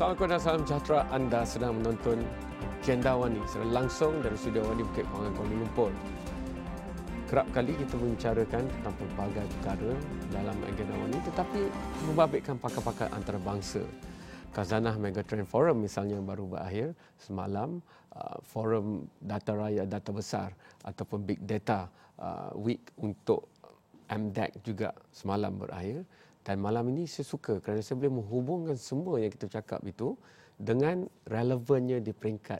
Assalamualaikum dan salam sejahtera. Anda sedang menonton Agenda AWANI secara langsung dari studio AWANI Bukit Kewangan Kuala Lumpur. Kerap kali kita membicarakan tentang pelbagai perkara dalam Agenda AWANI tetapi membabitkan pakar-pakar antarabangsa. Khazanah Megatrend Forum misalnya baru berakhir semalam, forum data raya, data besar ataupun Big Data Week untuk MDEC juga semalam berakhir. Dan malam ini saya suka kerana saya boleh menghubungkan semua yang kita cakap itu dengan relevannya di peringkat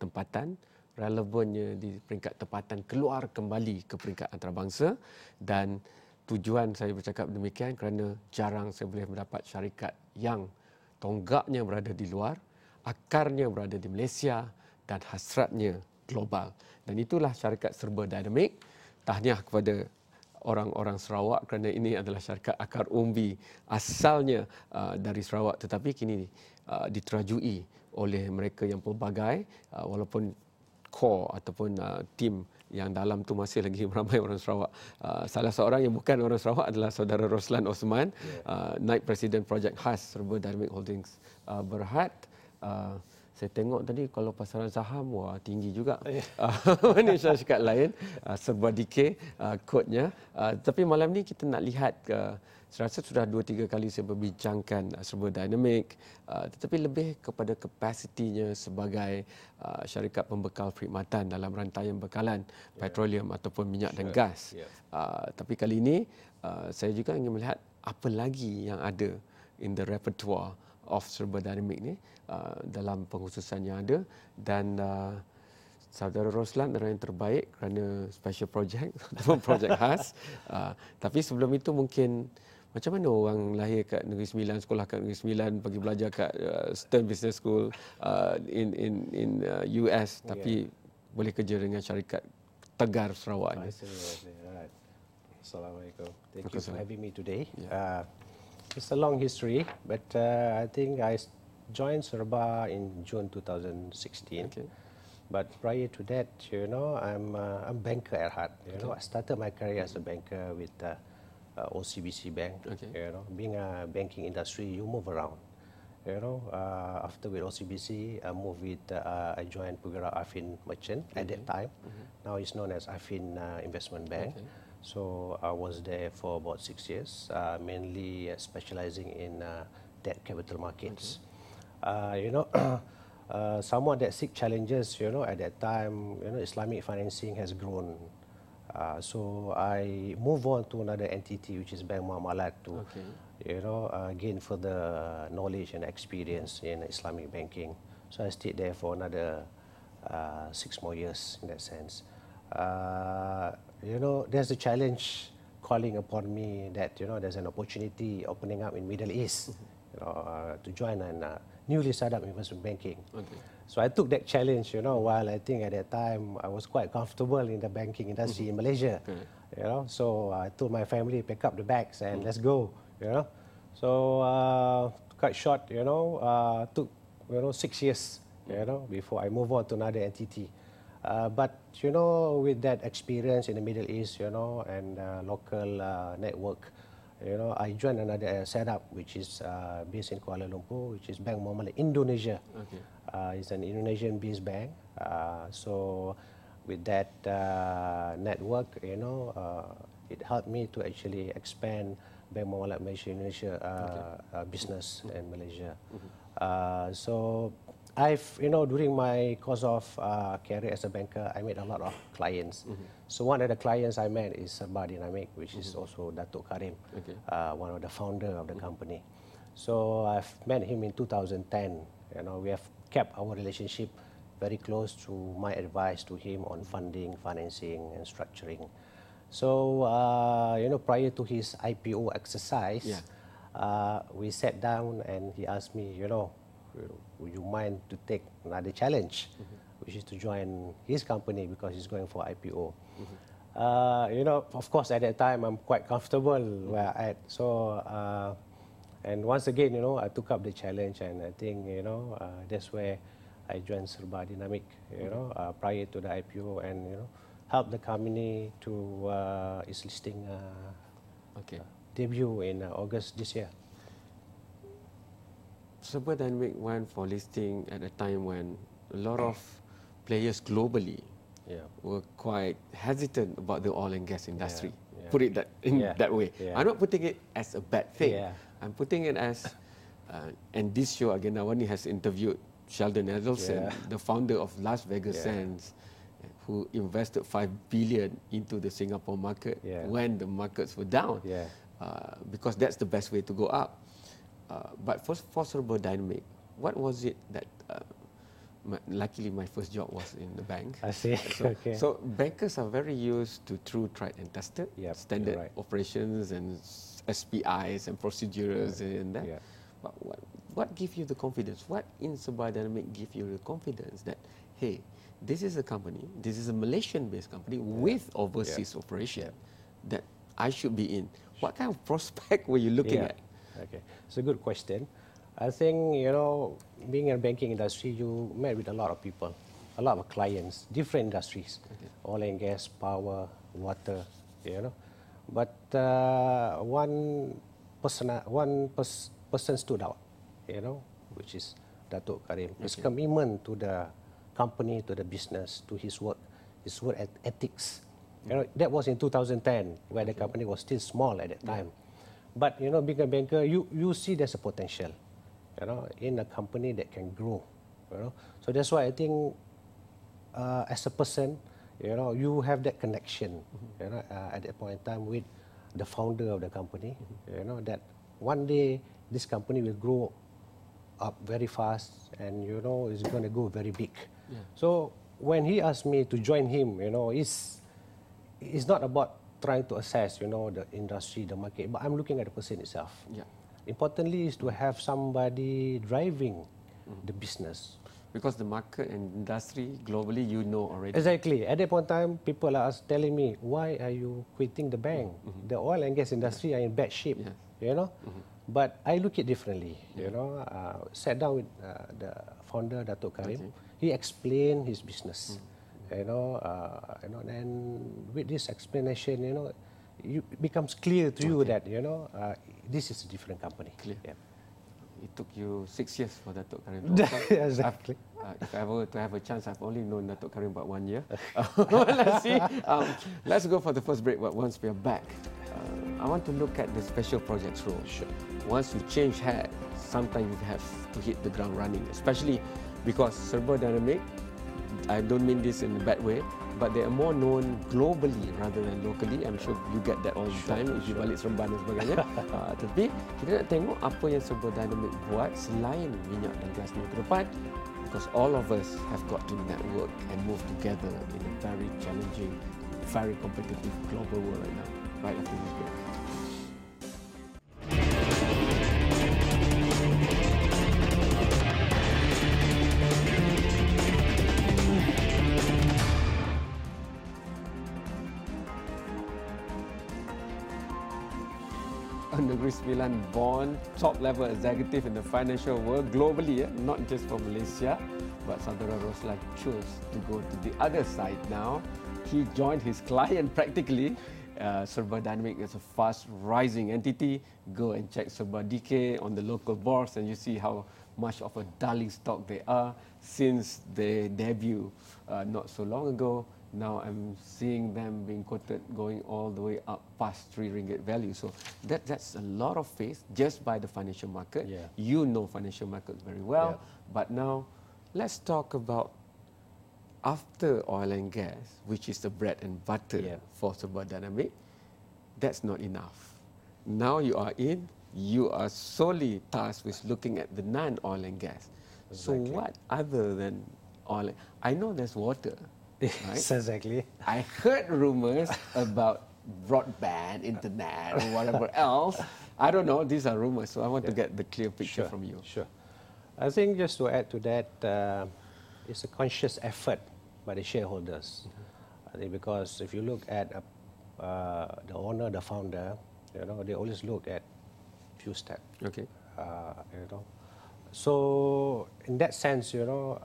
tempatan, relevannya di peringkat tempatan keluar kembali ke peringkat antarabangsa. Dan tujuan saya bercakap demikian kerana jarang saya boleh mendapat syarikat yang tonggaknya berada di luar, akarnya berada di Malaysia dan hasratnya global. Dan itulah syarikat Serba Dinamik. Tahniah kepada orang-orang Sarawak kerana ini adalah syarikat akar umbi asalnya dari Sarawak tetapi kini diterajui oleh mereka yang pelbagai walaupun core ataupun tim yang dalam tu masih lagi ramai orang Sarawak. Salah seorang yang bukan orang Sarawak adalah saudara Roslan Osman, Naib Presiden Projek Khas Serba Dinamik Holdings Berhad. Saya tengok tadi kalau pasaran saham, wah tinggi juga. Ini syarikat lain, Serba Dike kodnya. Tapi malam ni kita nak lihat, saya rasa sudah 2-3 kali saya berbincangkan Serba Dinamik, tetapi lebih kepada kapasitinya sebagai syarikat pembekal perkhidmatan dalam rantaian bekalan petroleum ataupun minyak dan gas. Tapi kali ini saya juga ingin melihat apa lagi yang ada in the repertoire of Serba Dinamik ni dalam pengkhususan yang ada. Dan saudara Roslan adalah yang terbaik kerana special project ataupun projek khas. Tapi sebelum itu mungkin macam mana orang lahir kat Negeri Sembilan, sekolah kat Negeri Sembilan, pergi belajar kat Stern Business School in US, tapi boleh kerja dengan syarikat tegar Sarawak ni. Right. Assalamualaikum. Thank you for having me today. It's a long history, but I think I joined Serba in June 2016. But prior to that, I'm a banker at heart. I started my career as a banker with OCBC Bank. Being a banking industry, you move around. After with OCBC, I joined Pugera Afin Merchant at that time. Now it's known as Afin Investment Bank. So I was there for about 6 years, mainly specializing in debt capital markets. Somewhat that seek challenges, at that time, Islamic financing has grown. So I move on to another entity, which is Bank Muamalat, to gain further knowledge and experience in Islamic banking. So I stayed there for another 6 more years in that sense. There's a challenge calling upon me that, there's an opportunity opening up in Middle East to join a newly set up investment banking. So I took that challenge, while I think at that time I was quite comfortable in the banking industry in Malaysia. So I told my family, pack up the bags and let's go. So quite short, took 6 years, before I move on to another entity. But with that experience in the Middle East, and local network, I joined another setup which is based in Kuala Lumpur, which is Bank Muamalat Indonesia. It's an Indonesian-based bank. So with that network, it helped me to actually expand Bank Muamalat Malaysia Indonesia business in Malaysia. So during my course of career as a banker, I met a lot of clients. So one of the clients I met is Serba Dinamik, which is also Datuk Karim, one of the founder of the company. So I've met him in 2010. We have kept our relationship very close to my advice to him on funding, financing, and structuring. So prior to his IPO exercise, we sat down and he asked me, would you mind to take another challenge, which is to join his company because he's going for IPO. Of course, at that time, I'm quite comfortable where I'm at. So, and once again, I took up the challenge, and I think, that's where I joined Serba Dinamik, prior to the IPO, and, helped the company to its listing debut in August this year. Serba Dinamik went for listing at a time when a lot of players globally were quite hesitant about the oil and gas industry. Put it that way. I'm not putting it as a bad thing. I'm putting it as, and this show, again, AWANI has interviewed Sheldon Adelson, the founder of Las Vegas Sands, who invested 5 billion into the Singapore market when the markets were down, because that's the best way to go up. But for Serba Dinamik, what was it that, luckily my first job was in the bank. I see. So bankers are very used to true, tried and tested, standard operations and SPIs and procedures and that. But what gives you the confidence? What in Serba Dinamik give you the confidence that, hey, this is a company, this is a Malaysian-based company with overseas operation that I should be in? What kind of prospect were you looking at? Okay, it's a good question. I think, you know, being in the banking industry, you met with a lot of people, a lot of clients, different industries, oil and gas, power, water, you know. But one person stood out, you know, which is Datuk Karim. His commitment to the company, to the business, to his work ethics. You know, that was in 2010, where the company was still small at that time. But, you know, being a banker, you see there's a potential, you know, in a company that can grow, you know. So that's why I think, as a person, you know, you have that connection, you know, at that point in time with the founder of the company, you know, that one day this company will grow up very fast and, you know, it's going to go very big. So when he asked me to join him, you know, it's not about trying to assess, you know, the industry, the market, but I'm looking at the person itself. Importantly is to have somebody driving the business. Because the market and industry globally, you know already. Exactly. At that point in time, people are telling me, why are you quitting the bank? The oil and gas industry are in bad shape, you know. But I look at it differently, you know. Sat down with the founder, Datuk Karim. He explained his business, you know, and with this explanation, you know, it becomes clear to you that, you know, this is a different company. Clear. It took you 6 years for Datuk Karim to open. Exactly. If I were to have a chance, I've only known Datuk Karim about 1 year. Let's see. Let's go for the first break, but once we are back, I want to look at the special projects role. Once you change hat, sometimes you have to hit the ground running, especially because Serba Dinamik, I don't mean this in a bad way, but they are more known globally rather than locally. I'm sure you get that all the time, if you balik Seremban dan sebagainya. Tapi kita nak tengok apa yang Serba Dinamik buat selain minyak dan gas ni ke depan, because all of us have got to network and move together in a very challenging, very competitive global world right now. Right after this break. Negeri Sembilan born top-level executive in the financial world globally, not just for Malaysia. But Saudara Roslan chose to go to the other side now. He joined his client practically. Serba Dinamik is a fast-rising entity. Go and check Serba DK on the local bourse and you see how much of a darling stock they are since their debut not so long ago. Now I'm seeing them being quoted going all the way up past RM3 value. So that's a lot of faith just by the financial market. You know financial markets very well. But now let's talk about after oil and gas, which is the bread and butter for Serba Dinamik. That's not enough. Now you are in, you are solely tasked with looking at the non-oil and gas. So what other than oil? I know there's water. Right? Exactly. I heard rumors about broadband, internet, or whatever else. I don't know. These are rumors, so I want to get the clear picture from you. I think just to add to that, it's a conscious effort by the shareholders. I think because if you look at the owner, the founder, you know, they always look at few steps. You know. So in that sense, you know,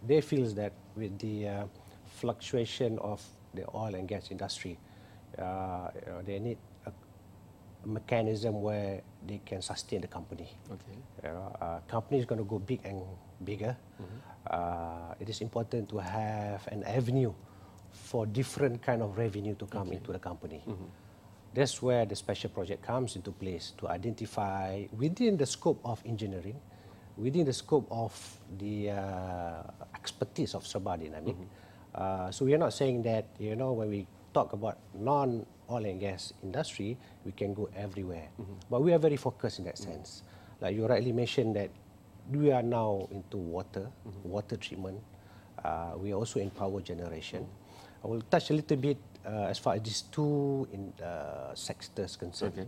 they feel that with the fluctuation of the oil and gas industry, you know, they need mechanism where they can sustain the company. Okay. Company is going to go big and bigger. It is important to have an avenue for different kind of revenue to come into the company. That's where the special project comes into place to identify within the scope of engineering, within the scope of the expertise of Serba Dinamik. So we are not saying that, when we talk about non-oil and gas industry, we can go everywhere. But we are very focused in that sense. Like you rightly mentioned that we are now into water, water treatment. We are also in power generation. I will touch a little bit as far as these two sectors concerned.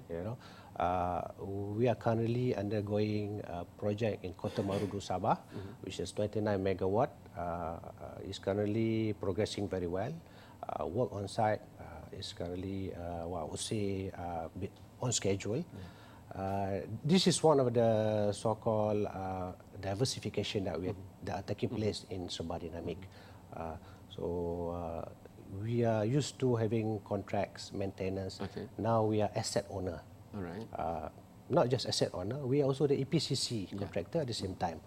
We are currently undergoing a project in Kota Marudu, Sabah, which is 29 megawatt. It's currently progressing very well. Work on site is currently, I would say, on schedule. This is one of the so-called diversification that are taking place in Serba Dinamik. So we are used to having contracts, maintenance. Now we are asset owner. All right. Not just asset owner, we are also the EPCC contractor at the same time.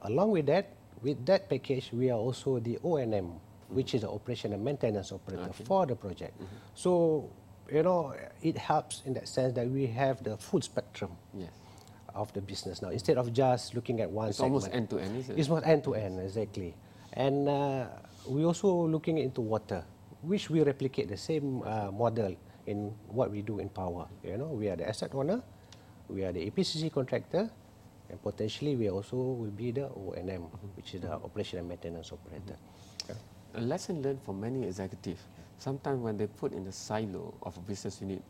Along with that package, we are also the O&M, which is the operation and maintenance operator for the project. So, it helps in that sense that we have the full spectrum of the business now. Instead of just looking at one segment. It's almost end-to-end, isn't it? It's almost end-to-end, exactly. And we're also looking into water, which we replicate the same model in what we do in power. We are the asset owner, we are the EPCC contractor, and potentially we also will be the O&M, which is the operation and maintenance operator. A lesson learned for many executives. Sometimes when they put in the silo of a business unit,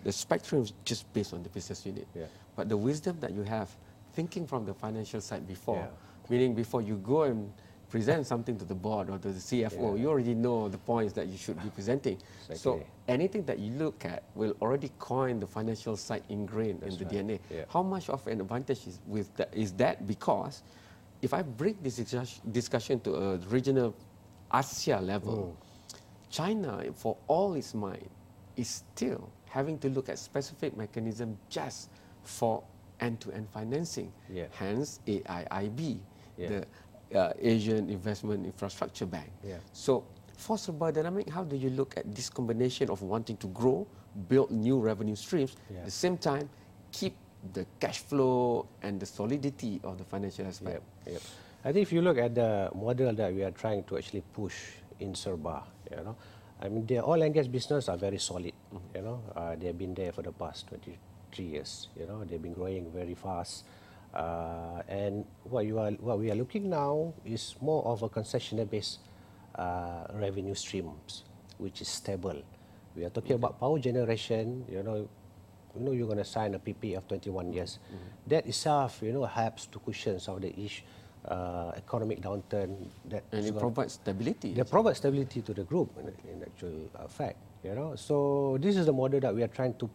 the spectrum is just based on the business unit. But the wisdom that you have, thinking from the financial side before, meaning before you go and present something to the board or to the CFO, you already know the points that you should be presenting. So anything that you look at will already coin the financial side ingrained in the DNA. How much of an advantage is that? Because if I bring this discussion to a regional Asia level, China, for all its might, is still having to look at specific mechanism just for end-to-end financing. Hence AIIB, the Asian Investment Infrastructure Bank. So for Serba Dinamik, how do you look at this combination of wanting to grow, build new revenue streams, at the same time keep the cash flow and the solidity of the financial aspect? I think if you look at the model that we are trying to actually push in Serba, I mean, the oil and gas business are very solid. They have been there for the past 23 years. They've been growing very fast. And what we are looking now is more of a concessionaire-based revenue streams, which is stable. We are talking about power generation. You're going to sign a PPA of 21 years. That itself, helps to cushion some of the economic downturn. And it provides stability. They provide stability to the group in actual fact. So this is the model that we are trying to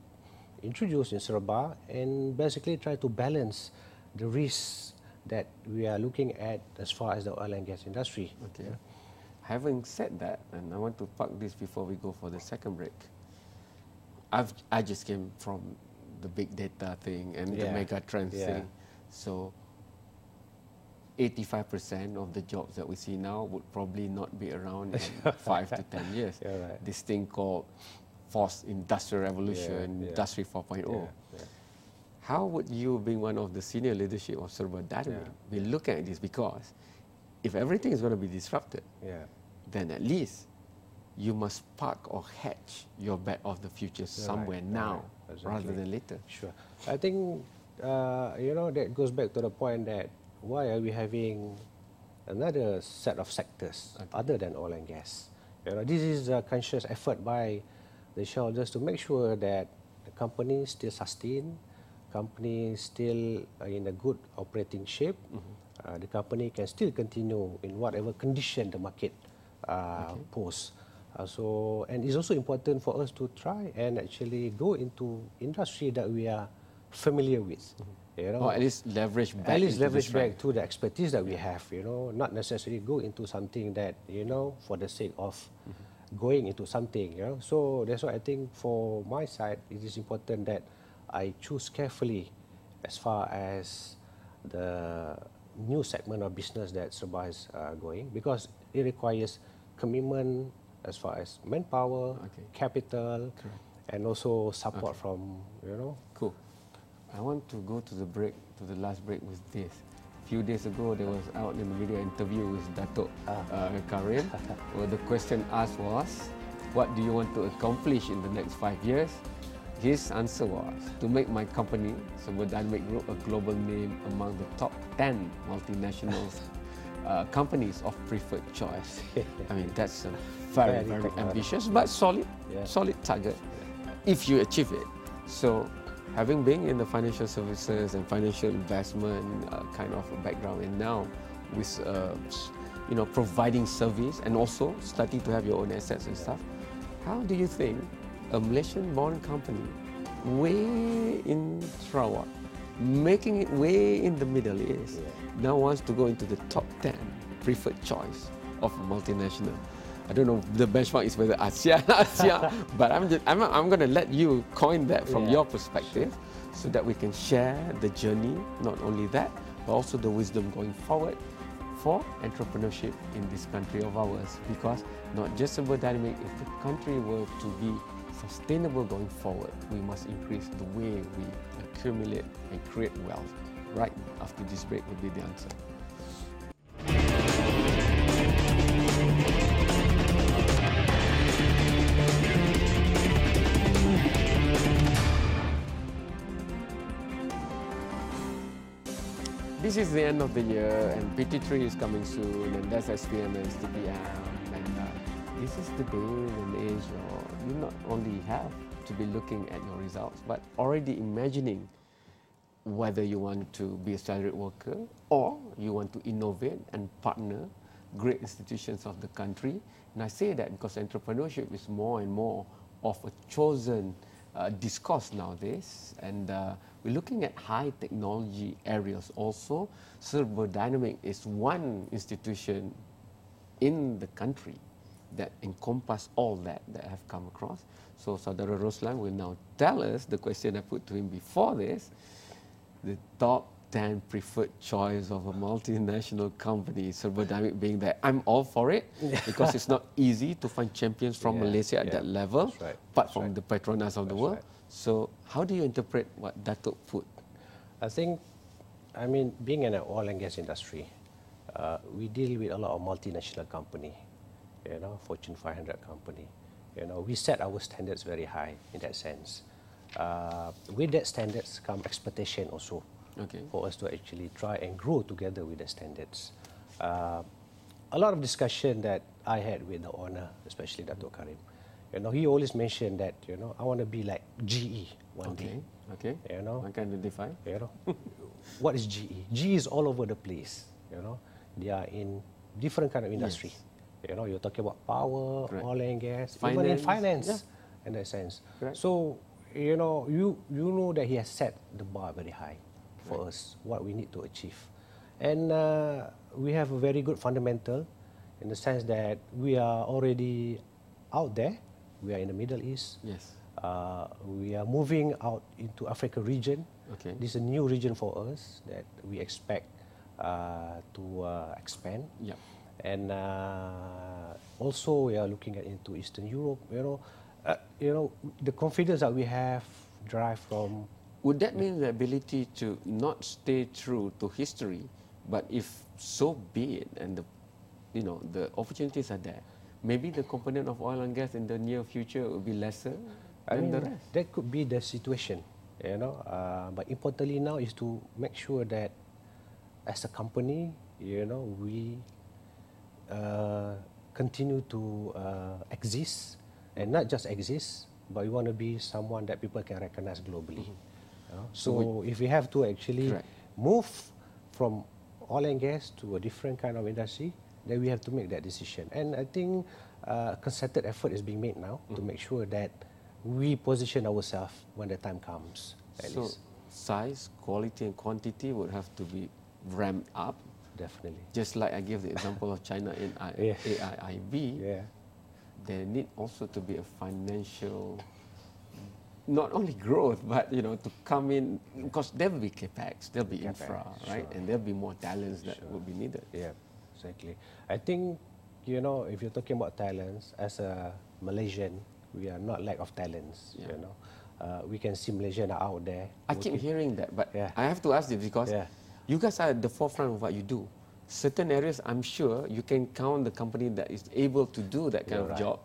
introduce in Serba and basically try to balance the risks that we are looking at as far as the oil and gas industry. Having said that, and I want to park this before we go for the second break. I just came from the big data thing and the mega trends thing. So 85% of the jobs that we see now would probably not be around in 5 to 10 years. This thing called fourth industrial revolution, Industry 4.0. How would you, being one of the senior leadership of Serba Dinamik, be looking at this? Because if everything is going to be disrupted, then at least you must park or hatch your bet of the future somewhere now rather than later. Sure. I think, that goes back to the point that why are we having another set of sectors other than oil and gas? This is a conscious effort by the shareholders to make sure that the company still sustain, company still in a good operating shape, the company can still continue in whatever condition the market pose. And it's also important for us to try and actually go into industry that we are familiar with. Or at least leverage back. At least leverage back to the expertise that we have. Not necessarily go into something that for the sake of going into something, you know. So that's why I think for my side, it is important that I choose carefully as far as the new segment of business that Serba is going, because it requires commitment as far as manpower, capital, and also support from, you know. Cool. I want to go to the break, to the last break with this. A few days ago, there was out in the media interview with Datuk Karim, where the question asked was, what do you want to accomplish in the next 5 years? His answer was, to make my company, Serba Dinamik Group, a global name among the top 10 multinational companies of preferred choice. I mean, that's a very ambitious but solid target if you achieve it. So, having been in the financial services and financial investment kind of a background, and now with you know, providing service and also starting to have your own assets and stuff, how do you think a Malaysian-born company way in Sarawak, making it way in the Middle East, now wants to go into the top 10 preferred choice of a multinational? I don't know, the benchmark is whether Asia, but I'm going to let you coin that from your perspective, so that we can share the journey, not only that, but also the wisdom going forward for entrepreneurship in this country of ours. Because not just Serba Dinamik, if the country were to be sustainable going forward, we must increase the way we accumulate and create wealth. Right after this break will be the answer. This is the end of the year, and PT3 is coming soon, and that's SPM and STPM, and this is the day and age you not only have to be looking at your results, but already imagining whether you want to be a salaried worker or you want to innovate and partner great institutions of the country. And I say that because entrepreneurship is more and more of a chosen discourse nowadays, and we're looking at high technology areas also. Serba Dinamik is one institution in the country that encompass all that I have come across. So Saudara Roslan will now tell us the question I put to him before this, the top 10 preferred choice of a multinational company, Serba Dinamik being there. I'm all for it, because it's not easy to find champions from Malaysia at that level, apart from the Petronas of the world. So how do you interpret what Datuk put? I think, I mean, being in the oil and gas industry, we deal with a lot of multinational company, you know, Fortune 500 company. You know, we set our standards very high in that sense. With that standards come expectation also, for us to actually try and grow together with the standards. A lot of discussion that I had with the owner, especially Datuk Karim, you know, he always mentioned that, you know, I want to be like GE one day. You know, I can identify. You know, what is GE? GE is all over the place. You know, they are in different kind of industry. You know, you're talking about power, oil and gas, even in finance, in that sense. So, you know, you know that he has set the bar very high for us, what we need to achieve. And we have a very good fundamental in the sense that we are already out there. We are in the Middle East. We are moving out into Africa region. This is a new region for us that we expect to expand. And also we are looking at into Eastern Europe. You know, the confidence that we have derived from. Would that mean the ability to not stay true to history, but if so be it, and the, you know, the opportunities are there, maybe the component of oil and gas in the near future will be lesser than the rest? That could be the situation, you know. But importantly now is to make sure that as a company, you know, we continue to exist, and not just exist, but we want to be someone that people can recognize globally. You know? So if we have to actually move from oil and gas to a different kind of industry, then we have to make that decision. And I think a concerted effort is being made now to make sure that we position ourselves when the time comes. So size, quality and quantity would have to be ramped up. Definitely. Just like I gave the example of China in AIIB, there need also to be a financial, not only growth, but to come in, because there will be capex, there will be infra, right? And there will be more talents that will be needed. Yeah, exactly. I think, if you're talking about talents, as a Malaysian, we are not lack of talents, we can see Malaysians are out there. I keep hearing that, but I have to ask this because you guys are at the forefront of what you do. Certain areas, I'm sure you can count the company that is able to do that kind of job,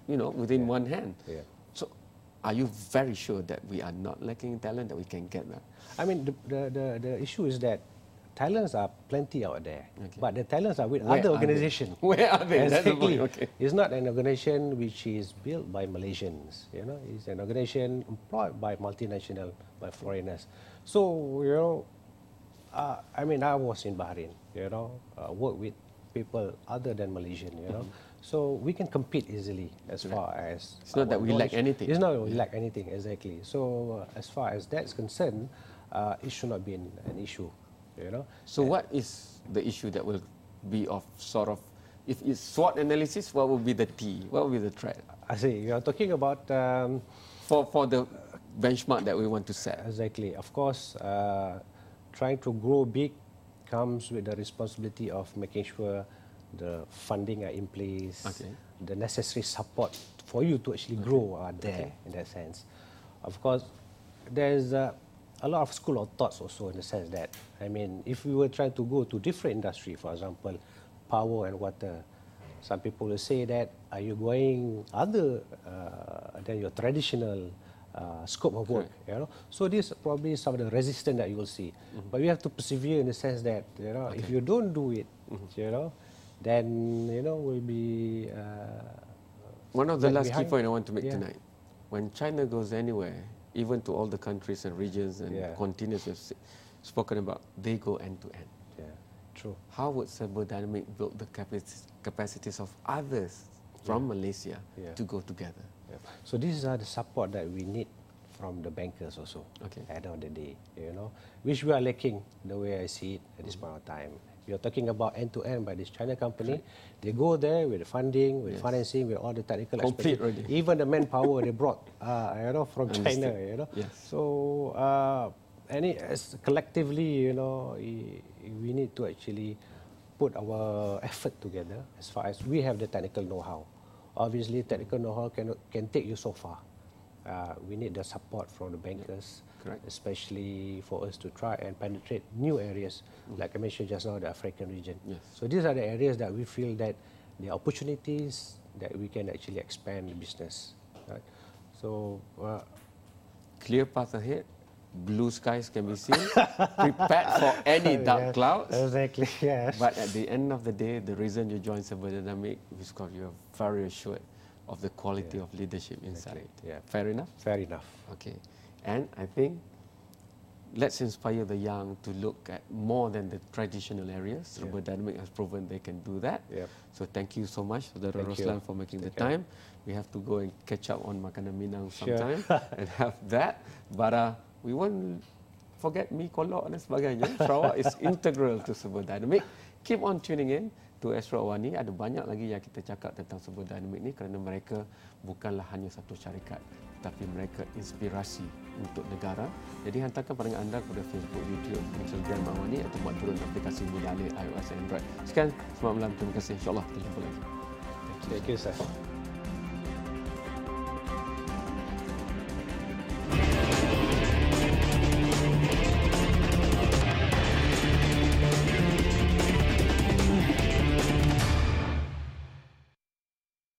within one hand. Yeah. So, are you very sure that we are not lacking in talent, that we can get that? I mean, the issue is that talents are plenty out there, but the talents are with other organizations. Where are they? Exactly. It's not an organization which is built by Malaysians. It's an organization employed by multinational, by foreigners. So, I mean, I was in Bahrain, work with people other than Malaysian, So we can compete easily as far as... It's not that we lack anything. It's not that we lack anything, exactly. So as far as that's concerned, it should not be an issue, So what is the issue that will be of sort of... If it's SWOT analysis, what will be the T? What will be the threat? I see. You're talking about... For the benchmark that we want to set. Exactly. Of course, trying to grow big comes with the responsibility of making sure the funding are in place, the necessary support for you to actually grow are there in that sense. Of course, there's a lot of school of thoughts also in the sense that, I mean, if we were trying to go to different industry, for example, power and water, some people will say that, are you going other than your traditional scope of work, So this is probably some of the resistance that you will see. But we have to persevere in the sense that, if you don't do it, then, will be... One of the last key points I want to make tonight, when China goes anywhere, even to all the countries and regions and continents we've spoken about, they go end to end. Yeah, true. How would Serba Dinamik build the capacities of others from Malaysia to go together? So these are the support that we need from the bankers also at the end of the day, which we are lacking the way I see it at this point of time. We are talking about end-to-end by this China company. They go there with the funding, with financing, with all the technical expertise. Even the manpower they brought, from China, So, collectively, we need to actually put our effort together as far as we have the technical know-how. Obviously, technical know-how can take you so far. We need the support from the bankers, especially for us to try and penetrate new areas, like I mentioned just now, the African region. So these are the areas that we feel that the opportunities that we can actually expand the business. Right? So, clear path ahead. Blue skies can be seen, prepared for any dark clouds. Exactly, yes. But at the end of the day, the reason you joined Serba Dinamik is because you are very assured of the quality of leadership inside. Fair enough? Fair enough. Okay. And I think let's inspire the young to look at more than the traditional areas. Serba Dinamik has proven they can do that. So thank you so much, Saudara Roslan, for making the time. We have to go and catch up on makanan Minang sometime and have that. But we won't forget mi kolok dan sebagainya. Sarawak is integral to Serba Dinamik. Keep on tuning in to Astro AWANI. Ada banyak lagi yang kita cakap tentang Serba Dinamik ni kerana mereka bukanlah hanya satu syarikat, tetapi mereka inspirasi untuk negara. Jadi hantarkan pandangan anda kepada Facebook, YouTube, Instagram AWANI atau buat turun aplikasi Mudahli iOS dan Android. Sekian, selamat malam. Terima kasih. InsyaAllah kita jumpa lagi. Thank you, sir.